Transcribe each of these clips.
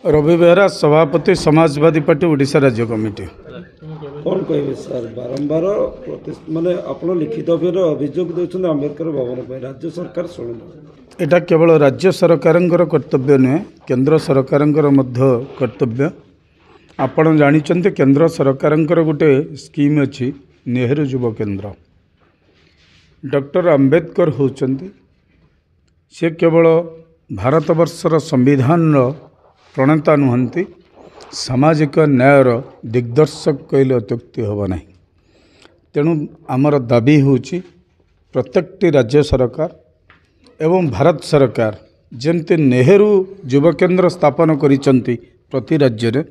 रवि बेहरा सभापति समाजवादी पार्टी ओडिशा राज्य कमिटी। कौन कहे सर बारंबार माने आपण लिखित अभियोग देउछन अंबेडकर भवन पे राज्य सरकार शुणु एटा केवल राज्य सरकारंकर कर्तव्य नुहे केंद्र सरकारंकर मध्य कर्तव्य। आपण जानिचंते केंद्र सरकारंकर गोटे स्कीम अछि नेहरू युव केंद्र। डॉक्टर अंबेडकर होचंती से केवल भारतवर्षर संविधान प्रणेता नुहंती सामाजिक न्यायर दिग्दर्शक कहले अत्युक्ति होबा नहीं। तेणु आमर दाबी होची प्रत्येकटी राज्य सरकार एवं भारत सरकार जेमती नेहरू युव केंद्र स्थापन करिसंती प्रति राज्य रे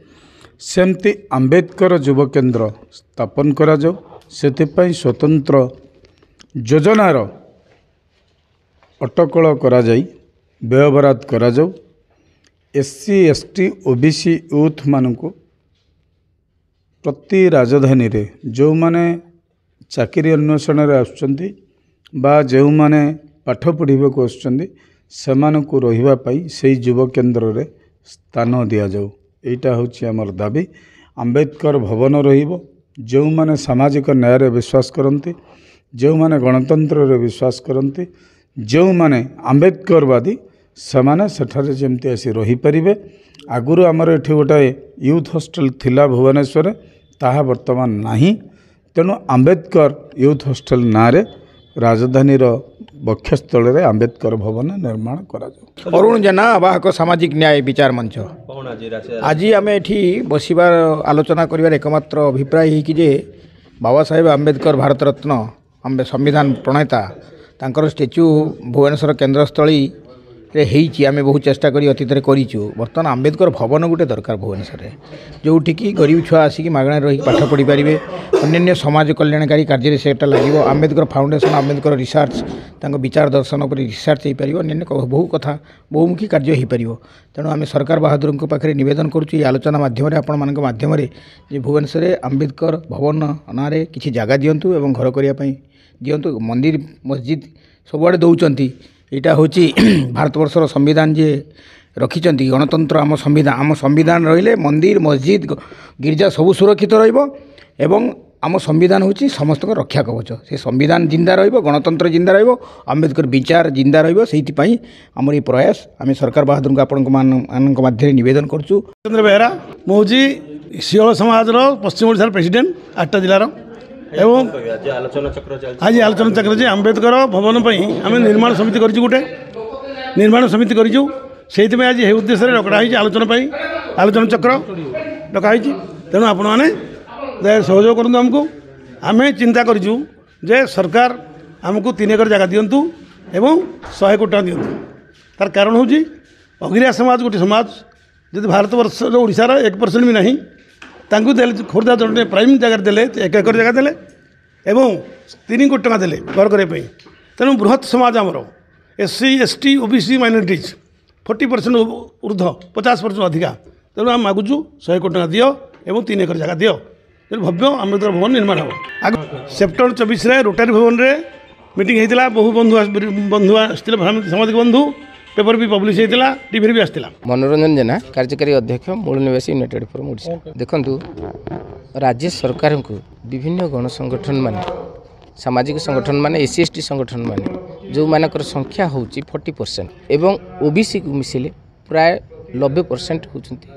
सेमती अंबेडकर युव केंद्र स्थापन करा जाऊ। सेतिपई स्वतंत्र योजनार अटकल करा जाई व्ययबराद करा जाऊ। एससी एसटी ओबीसी यूथ मानू प्रति राजधानी रे जो माने चाकरी अन्वेषण आसुचंती बा जो माने पाठ पढ़ा को आसुचंती सेमानकु रहिबा पाई सेही युव केंद्र रे स्थान दिया जाऊ। एटा होची हमर दाबी। अंबेडकर भवन रहिबो। जो माने सामाजिक न्याय रे विश्वास करंती, जो माने गणतंत्र रे विश्वास करंती, जो माने अंबेडकरवादी सेमाने सेठारे जेमती आसी रही परिबे। आगुरु आमर एठी गोटे यूथ हॉस्टल थिला भुवनेश्वर ताहा वर्तमान नाही। तेणु अंबेडकर यूथ हॉस्टल नारे राजधानी बक्षस्थल रे अंबेडकर भवन निर्माण करा जाऊ। अरुण जेना आवाहक सामाजिक न्याय विचार मंच आज आम एठी बसिबार आलोचना करिवार एकमात्र अभिप्राय है कि जे बाबा साहेब आंबेडकर भारत रत्न संविधान प्रणेता तांकर स्टेच्यू भुवनेश्वर केन्द्रस्थली होईची आम बहुत चेष्टा करी अतीत करूँ। बर्तमान आंबेडकर भवन गोटे दरकार भुवनेश्वर जोठी कि गरीब छुआ आसिक मागଣା रही पाठ पढ़ी पारे अन्य समाज कल्याणकारी कार्य से लगे। आंबेडकर फाउंडेशन आंबेडकर रिसर्च तांको विचार दर्शन पर रिसर्च हो पार अन्य बहु कथा बहुमुखी कार्य हो पार। तेणु आम सरकार बहादुर पाखे नवेदन करुँ आलोचना मध्यम आपण मान मध्यम भुवनेश्वर आंबेडकर भवन ना कि जगह दिंतु और घर करने दिंतु। मंदिर मस्जिद सबुआड़े दौरान यहाँ हूँ भारतवर्षर संविधान जे रखिंट गणतंत्र आम संविधान रहिले मंदिर मस्जिद गिरजा सबू सुरक्षित रही आम संविधान हूँ समस्त रक्षा कवच। से संविधान जिंदा गणतंत्र जिंदा आंबेडकर विचार जिंदा रही आम ये प्रयास आम सरकार बहादुर आपण मध्य नवेदन करुँ। चंद्र बेहरा मुझे सिंहल समाज पश्चिम ओडिशा प्रेसिडेंट 8टा जिलार एवं आज आलोचना चक्र जे आंबेडकर भवन आम निर्माण समिति कर गोटे निर्माण समिति कर आज ये उद्देश्य डकाई आलोचना चक्र डकाई। तेणु आपण मैंने सहयोग करूँ आमको आम चिंता करूँ जे सरकार आमको 3 एकर जगह दिंतु एवं 100 कोटी टका दिंतु। तार कारण हूँ अगिरिया समाज गोटे समाज जब भारतवर्ष ओडिशार 1% भी नहीं खोर्धा जड़े प्राइम जगह देले 1 एकर जगह देले एवं 3 कोटी टका देले घर करने। तेणु बृहत समाज आमर एससी एसटी ओबीसी माइनॉरिटीज 40% ऊर्ध्व 50% अधिका। तेणु आम मागुचु 100 कोटी टका दियो एवं 3 एकर जगह दियो भव्य आंबेडकर भवन निर्माण हो। आग सेप्टेम्बर 24 रोटारी भवन रे मीटिंग होता बहु बंधु आसते सामाजिक बंधु पेपर भी पब्लिश होता टीवी भी आसला। मनोरंजन जेना कार्यकारी अध्यक्ष मूल निवासी यूनाइटेड फोरम ओडिशा। देखंतु राज्य सरकार को विभिन्न गण संगठन माने सामाजिक संगठन माने एससी एसटी संगठन माने जो मानकर संख्या होची 40% एवं ओबीसी को मिसिले प्राय 90% होचंती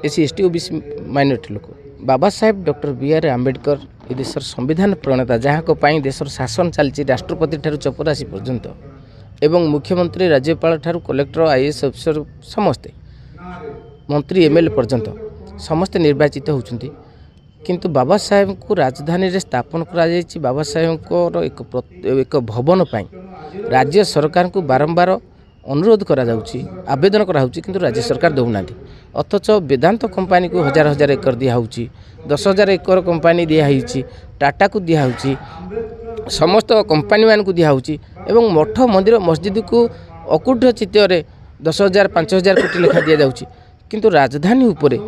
एससी एसटी ओबीसी माइनॉरिटी लोक। Baba Saheb doctor B R. आंबेडकर ए देशर संविधान प्रणेता जहाँ को पाई देशर शासन चलती राष्ट्रपति ठारू चपरासी पर्यंत एवं मुख्यमंत्री राज्यपाल ठारू कलेक्टर आईएएस अफिसर समस्ते मंत्री एमएलए पर्यंत समस्ते निर्वाचित होचंती। किंतु बाबा साहेब को राजधानी रे स्थापन करा जायछि। बाबा साहेब को एक भवन पाई राज्य सरकार को बारंबार अनुरोध करा जाउछि आवेदन करा होछि किंतु राज्य सरकार दउनाथि। अथच वेदांत कंपनी को 1000 एकर दिया होछि 10,000 एकर कंपनी दिया होछि टाटा को दिया होछि समस्त कंपनी मान को दिया होछि एवं मठ मंदिर मस्जिद को अकुठ चित्तर 10,000 5,000 कोटी लेखा दिया जाउछि। किंतु राजधानी उपरे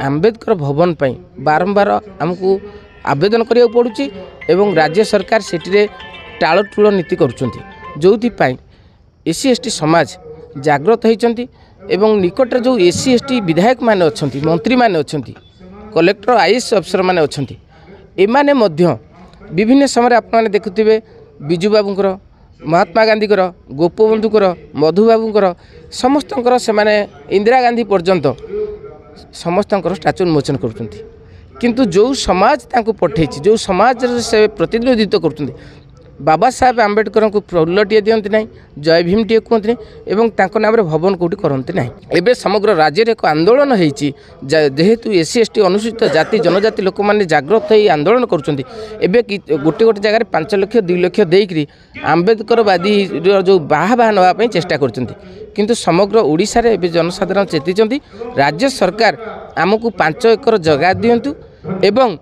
आंबेडकर भवन पाई बारंबार आमको आवेदन करिया पड़ुछि एवं राज्य सरकार सेटिरे टाळटुळ नीति करुछंती जोथि पाई एससी एसटी समाज जागृत होती एवं निकट जो एससी एसटी विधायक माने अछंती मंत्री माने अछंती कलेक्टर आईएएस अफसर माने अछंती एमाने मध्य विभिन्न समय आपने देखुथिबे बिजू बाबूंकर महात्मा गांधीकर गोपबंधुकर मधुबाबूंकर समस्तंकर से माने इंदिरा गांधी पर्यंत समस्तंकर स्टाच्यू उन्मोचन करछंती किंतु जो समाज तांको पठेछि जो समाज से प्रतिनिधित्व करछंती बाबा साहेब आम्बेडकर को फुलटिए दिखती ना जय भीम टे कहते एवं नाम भवन कौटी करते ना एवं समग्र राज्य एक आंदोलन होती जेहेतु एससी एसटी अनुसूचित जाति जनजाति लोक मैंने जागृत हो आंदोलन करुँच गोटे गोटे जगह 5 लाख 2 लाख देकर आम्बेडकरवादी जो बाहा नापी चेष्टा कर समग्र ओडिशा रे जनसाधारण चेती राज्य सरकार आमको 5 एकर जगह दिंतु एवं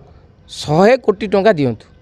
100 कोटी टंका दिंतु